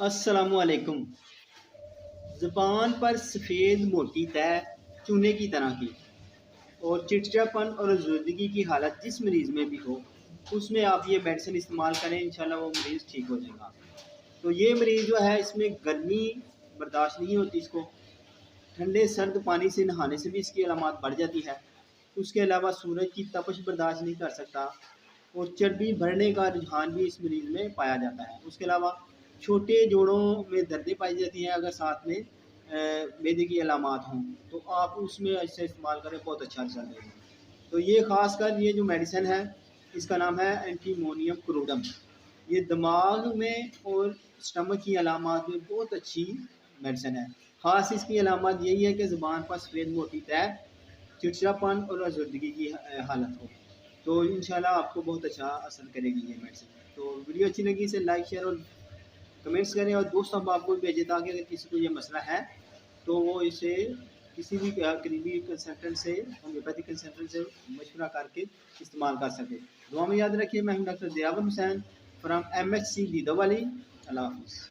अस्सलामुअलैकुम। ज़ुबान पर सफ़ेद मोटी तह चूने की तरह की और चिड़चिड़ापन और ज़ुर्दगी की हालत जिस मरीज़ में भी हो, उसमें आप ये मेडिसिन इस्तेमाल करें, इंशाल्लाह वो मरीज़ ठीक हो जाएगा। तो ये मरीज़ जो है इसमें गर्मी बर्दाश्त नहीं होती इसको, ठंडे सर्द पानी से नहाने से भी इसकी अलामत बढ़ जाती है। उसके अलावा सूरज की तपश बर्दाश्त नहीं कर सकता और चर्बी बढ़ने का रुझान भी इस मरीज़ में पाया जाता है। उसके अलावा छोटे जोड़ों में दर्दें पाई जाती हैं, अगर साथ में मैदे की अलामत हों, तो आप उसमें इसे इस्तेमाल करें, बहुत अच्छा रिज़ल्ट देगा। तो ये ख़ासकर ये जो मेडिसिन है, इसका नाम है एंटीमोनियम क्रोडम। ये दिमाग में और स्टमक की अलामत में बहुत अच्छी मेडिसिन है। ख़ास इसकी अलामत यही है कि ज़ुबान पर सफ़ेद मोटी तह, चिड़चिड़ापन और अज़ुर्दगी की हालत हो। तो इंशाल्लाह आपको बहुत अच्छा असर करेगी ये मेडिसिन। तो वीडियो अच्छी लगी इसे लाइक शेयर और कमेंट्स करें और दोस्तों को भी भेजें, ताकि अगर किसी को ये मसला है तो वो इसे किसी भी करीबी कंसल्टेंट से, होम्योपैथिक कंसल्टेंट से मशवरा करके इस्तेमाल कर सके। दुआ में याद रखिए, मैं हूँ डॉक्टर दियावर हुसैन फ्राम MHC दीदोवाली। अल्लाह हाफ़िज़।